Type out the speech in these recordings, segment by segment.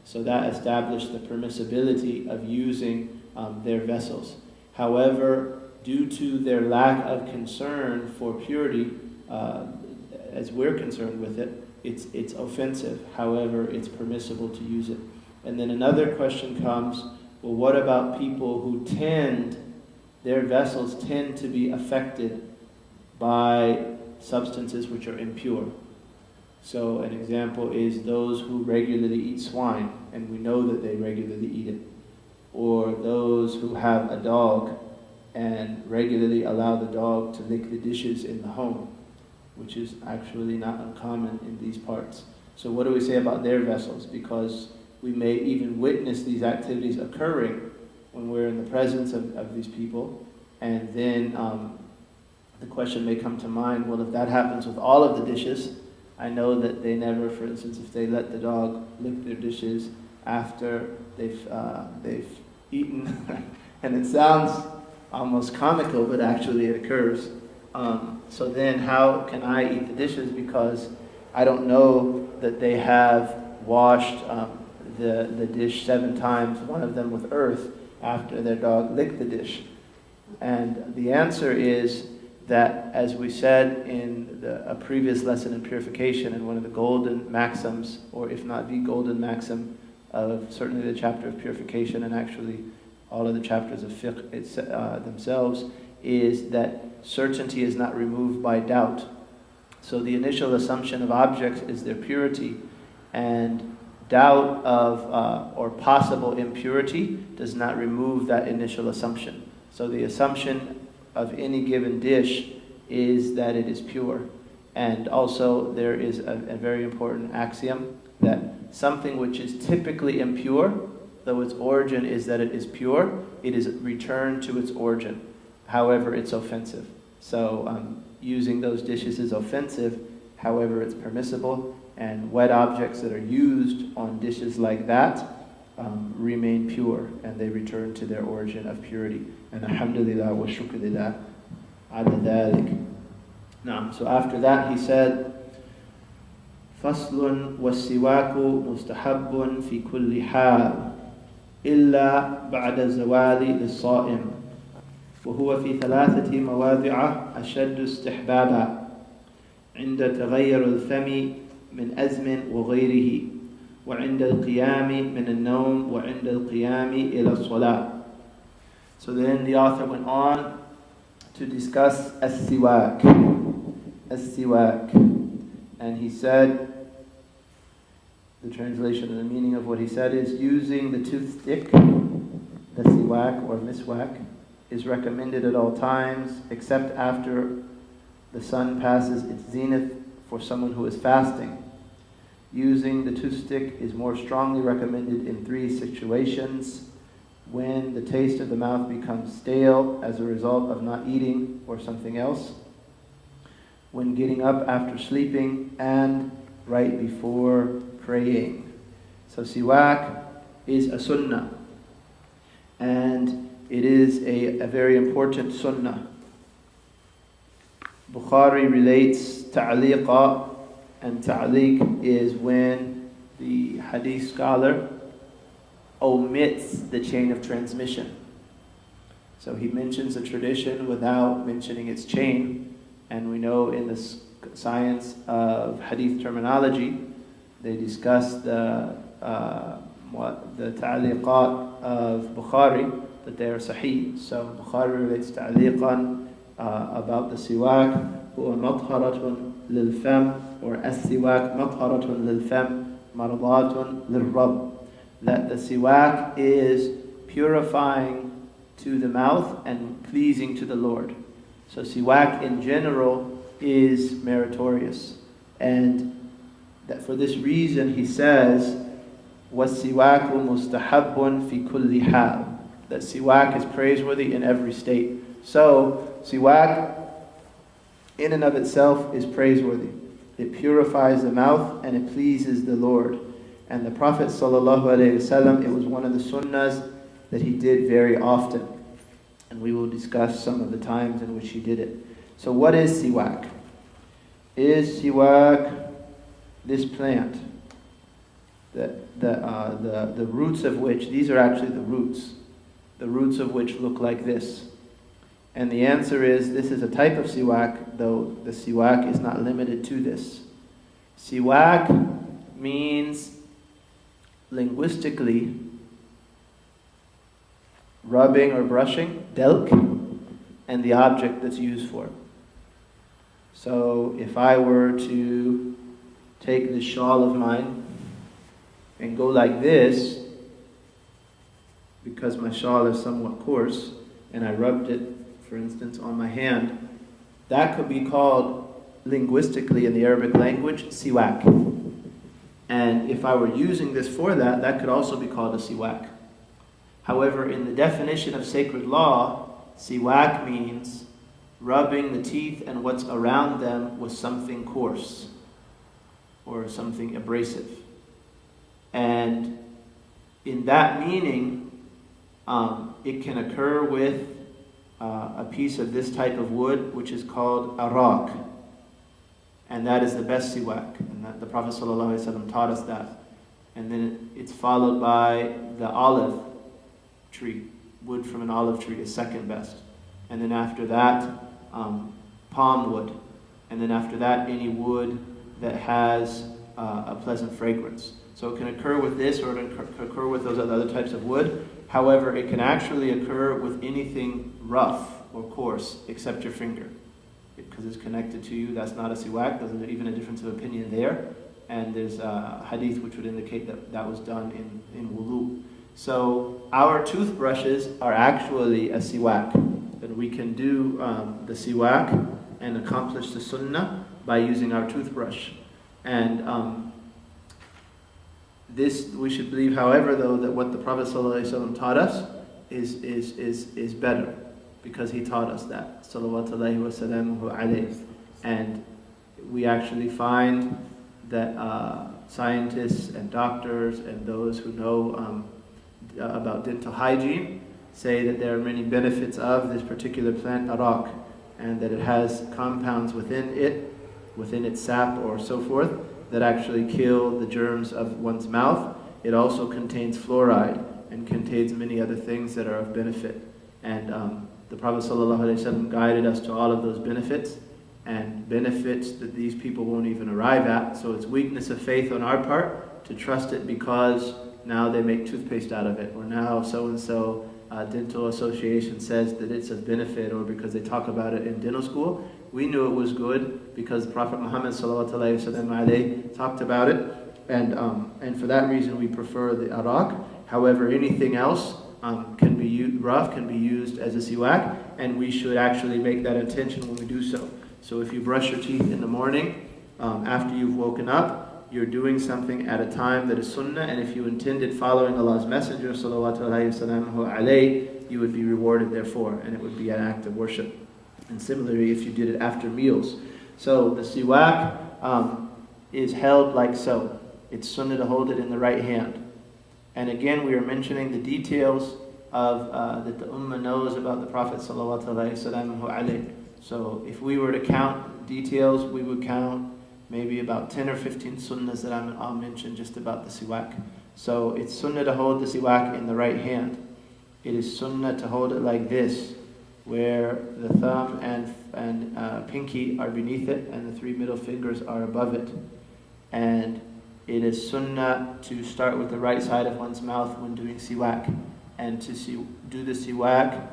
So that established the permissibility of using their vessels. However, due to their lack of concern for purity, as we're concerned with it, it's offensive. However, it's permissible to use it. And then another question comes, well, what about people who their vessels tend to be affected by substances which are impure? So an example is those who regularly eat swine, and we know that they regularly eat it. Or those who have a dog and regularly allow the dog to lick the dishes in the home, which is actually not uncommon in these parts. So what do we say about their vessels? Because we may even witness these activities occurring when we're in the presence of these people, and then the question may come to mind, well, if that happens with all of the dishes, I know that they never, for instance, if they let the dog lick their dishes after they've eaten, and it sounds almost comical, but actually it occurs. So then how can I eat the dishes, because I don't know that they have washed the dish 7 times, one of them with earth, after their dog licked the dish? And the answer is that, as we said in a previous lesson in Purification, and one of the golden maxims, or if not the golden maxim, of certainly the chapter of Purification, and actually all of the chapters of Fiqh themselves, is that certainty is not removed by doubt. So the initial assumption of objects is their purity, and doubt of or possible impurity does not remove that initial assumption. So the assumption of any given dish is that it is pure. And also there is a very important axiom that something which is typically impure, though its origin is that it is pure, it is returned to its origin. However, it's offensive. So using those dishes is offensive, however, it's permissible. And wet objects that are used on dishes like that remain pure, and they return to their origin of purity. And alhamdulillah wa shukrulillah ala dhalik. Now, so after that he said, فَصْلٌ وَالسِّوَاكُ مُسْتَحَبٌ فِي كُلِّ حَالٍ إِلَّا بَعْدَ الزَّوَالِ لِلصَّائِمِ وهو في 3 مواضع أشد استحبابا عند تغير الفم من أزم وغيره وعند القيام من النوم وعند القيام إلى الصلاة. So then the author went on to discuss as-siwak. As-siwak. And he said, the translation and the meaning of what he said is, using the toothstick, the siwak or miswak, is recommended at all times, except after the sun passes its zenith for someone who is fasting. Using the toothstick is more strongly recommended in 3 situations: when the taste of the mouth becomes stale as a result of not eating or something else, when getting up after sleeping, and right before praying. So siwak is a sunnah, and it is a very important sunnah. Bukhari relates ta'liqa, and ta'liq is when the hadith scholar omits the chain of transmission. So he mentions a tradition without mentioning its chain, and we know in the science of hadith terminology, they discuss the ta'liqat of Bukhari, that they are sahih. So Bukhari relates ta'liqan about the siwak, huwa matharatun lil fam, or as-siwak matharatun lil fam, mardatun lil rabb. That the siwak is purifying to the mouth and pleasing to the Lord. So siwak in general is meritorious. And that for this reason he says, وَالسِّوَاكُ مُسْتَحَبٌ فِي كُلِّ حَالٍ. That siwak is praiseworthy in every state. So siwak in and of itself is praiseworthy. It purifies the mouth and it pleases the Lord. And the Prophet ﷺ, it was one of the sunnahs that he did very often. And we will discuss some of the times in which he did it. So what is siwak? Is siwak this plant? the roots of which, these are actually the roots of which look like this. And the answer is, this is a type of siwak, though the siwak is not limited to this. Siwak means, linguistically, rubbing or brushing, delk, and the object that's used for it. So if I were to take this shawl of mine and go like this, because my shawl is somewhat coarse, and I rubbed it, for instance, on my hand, that could be called, linguistically in the Arabic language, siwak. And if I were using this for that, that could also be called a siwak. However, in the definition of sacred law, siwak means rubbing the teeth and what's around them with something coarse or something abrasive. And in that meaning, it can occur with a piece of this type of wood, which is called arak. And that is the best siwak. And that the Prophet ﷺ taught us that. And then it's followed by the olive tree. Wood from an olive tree is second best. And then after that, palm wood. And then after that, any wood that has a pleasant fragrance. So it can occur with this, or it can occur with those other types of wood. However, it can actually occur with anything rough or coarse except your finger. Because it's connected to you, that's not a siwak. There's even a difference of opinion there. And there's a hadith which would indicate that that was done in wudu. So our toothbrushes are actually a siwak. And we can do the siwak and accomplish the sunnah by using our toothbrush. And this, we should believe, however, though, that what the Prophet ﷺ taught us is better, because he taught us that. Salawatullahi wa salamuhu alayhi. And we actually find that scientists and doctors and those who know about dental hygiene say that there are many benefits of this particular plant, arak, and that it has compounds within its sap or so forth, that actually kill the germs of one's mouth. It also contains fluoride and contains many other things that are of benefit. And the Prophet ﷺ guided us to all of those benefits, and benefits that these people won't even arrive at. So it's weakness of faith on our part to trust it because now they make toothpaste out of it, or now so-and-so dental association says that it's of benefit, or because they talk about it in dental school. We knew it was good because Prophet Muhammad ﷺ talked about it, and for that reason we prefer the arak. However, anything else can be used as a siwak, and we should actually make that intention when we do so. So if you brush your teeth in the morning, after you've woken up, you're doing something at a time that is sunnah, and if you intended following Allah's Messenger ﷺ, you would be rewarded therefore, and it would be an act of worship. And similarly, if you did it after meals. So the siwak is held like so. It's sunnah to hold it in the right hand. And again, we are mentioning the details of that the ummah knows about the Prophet ﷺ. So if we were to count details, we would count maybe about 10 or 15 sunnahs that I'll mention just about the siwak. So it's sunnah to hold the siwak in the right hand. It is sunnah to hold it like this, where the thumb and pinky are beneath it and the three middle fingers are above it. And it is sunnah to start with the right side of one's mouth when doing siwak, and to do the siwak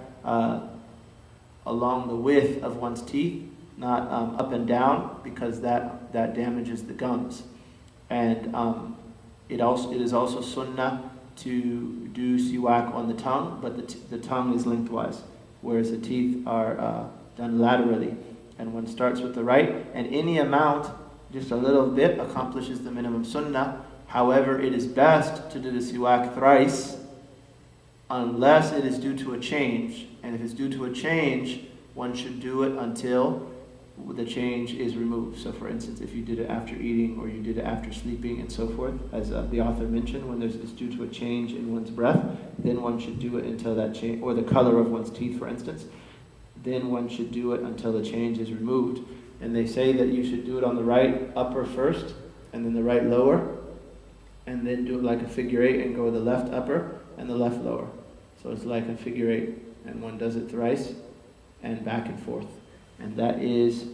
along the width of one's teeth, not up and down, because that damages the gums. And it is also sunnah to do siwak on the tongue, but the tongue is lengthwise, whereas the teeth are done laterally. And one starts with the right, and any amount, just a little bit, accomplishes the minimum sunnah. However, it is best to do the siwak thrice, unless it is due to a change. And if it's due to a change, one should do it until the change is removed. So for instance, if you did it after eating, or you did it after sleeping, and so forth, as the author mentioned, when it's due to a change in one's breath, then one should do it until that change, or the color of one's teeth, for instance, then one should do it until the change is removed. And they say that you should do it on the right upper first, and then the right lower, and then do it like a figure eight and go with the left upper and the left lower. So it's like a figure eight, and one does it thrice and back and forth. And that is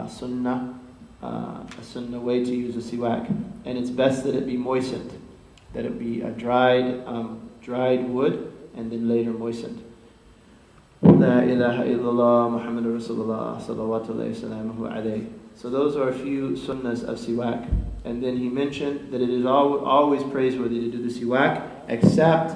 sunnah, a sunnah way to use a siwak. And it's best that it be moistened, that it be a dried wood and then later moistened. La ilaha illallah Muhammadur Rasulullah sallallahu alayhi. So those are a few sunnahs of siwak. And then he mentioned that it is always praiseworthy to do the siwak, except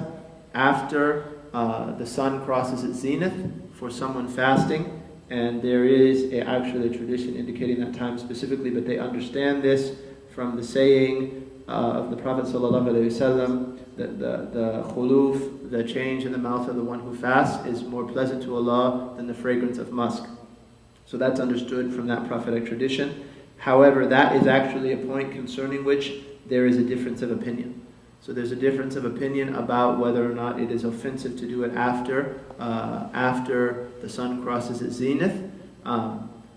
after the sun crosses its zenith for someone fasting. And there is actually a tradition indicating that time specifically, but they understand this from the saying of the Prophet ﷺ that the khuluf, the change in the mouth of the one who fasts, is more pleasant to Allah than the fragrance of musk. So that's understood from that prophetic tradition. However, that is actually a point concerning which there is a difference of opinion. So there's a difference of opinion about whether or not it is offensive to do it after the sun crosses its zenith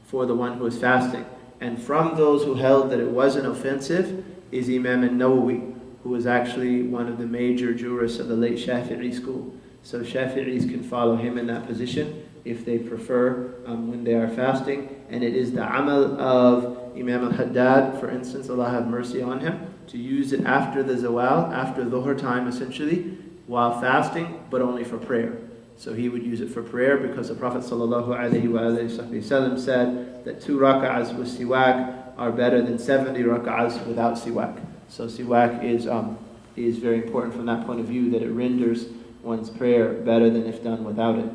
for the one who is fasting. And from those who held that it wasn't offensive is Imam Nawawi, who was actually one of the major jurists of the late Shafi'i school. So Shafi'is can follow him in that position if they prefer when they are fasting. And it is the amal of Imam al-Haddad, for instance, Allah have mercy on him, to use it after the zawal, after dhuhr time essentially, while fasting, but only for prayer. So he would use it for prayer because the Prophet ﷺ said that 2 rak'ahs with siwak are better than 70 rak'ahs without siwak. So siwak is very important from that point of view, that it renders one's prayer better than if done without it.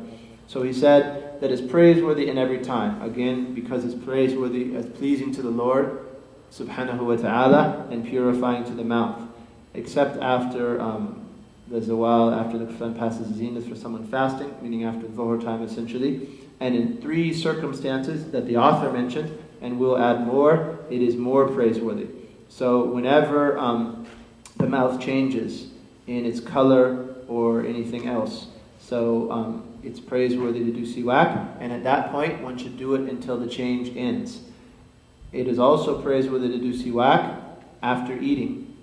So he said that it's praiseworthy in every time. Again, because it's praiseworthy as pleasing to the Lord subhanahu wa ta'ala and purifying to the mouth. Except after the zawal, after the sun passes zenith for someone fasting, meaning after dhuhr time essentially. And in 3 circumstances that the author mentioned, and we'll add more, it is more praiseworthy. So whenever the mouth changes in its color or anything else, so it's praiseworthy to do siwak, and at that point one should do it until the change ends. It is also praiseworthy to do siwak after eating.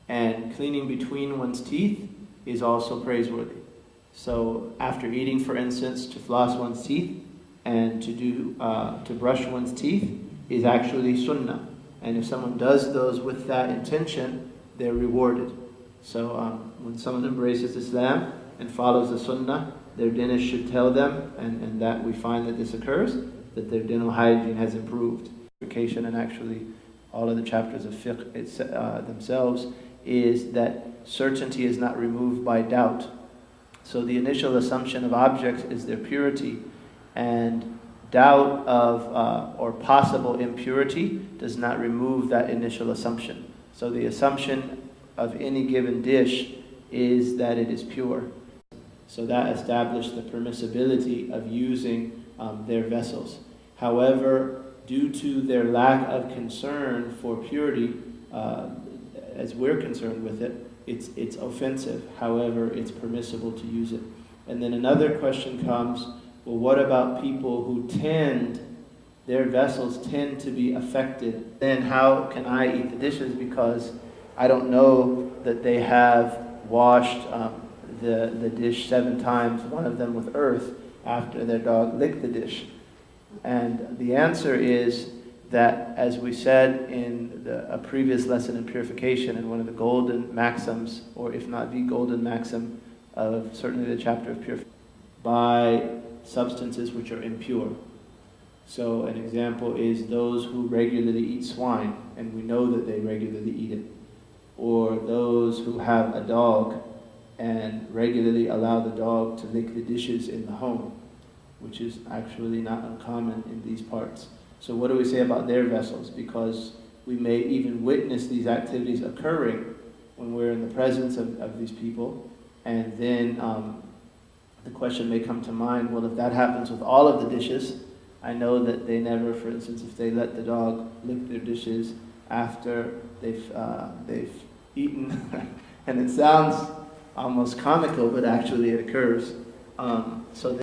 And cleaning between one's teeth is also praiseworthy. So after eating, for instance, to floss one's teeth and to brush one's teeth is actually sunnah. And if someone does those with that intention, they're rewarded. So when someone embraces Islam and follows the sunnah, their dentist should tell them, and that we find that this occurs, that their dental hygiene has improved. Purification, and actually all of the chapters of Fiqh themselves, is that certainty is not removed by doubt. So the initial assumption of objects is their purity, and doubt of or possible impurity does not remove that initial assumption. So the assumption of any given dish is that it is pure. So that established the permissibility of using their vessels. However, due to their lack of concern for purity, as we're concerned with it, it's offensive. However, it's permissible to use it. And then another question comes, well, what about people who their vessels tend to be affected? Then how can I eat the dishes because I don't know that they have washed the dish 7 times, one of them with earth, after their dog licked the dish? And the answer is that, as we said in a previous lesson in Purification, and one of the golden maxims, or if not the golden maxim of certainly the chapter of Purification, by substances which are impure. So an example is those who regularly eat swine, and we know that they regularly eat it. Or those who have a dog and regularly allow the dog to lick the dishes in the home, which is actually not uncommon in these parts. So what do we say about their vessels? Because we may even witness these activities occurring when we're in the presence of these people, and then the question may come to mind, well, if that happens with all of the dishes, I know that they never, for instance, if they let the dog lick their dishes after they've eaten, and it sounds almost comical, but actually it occurs. So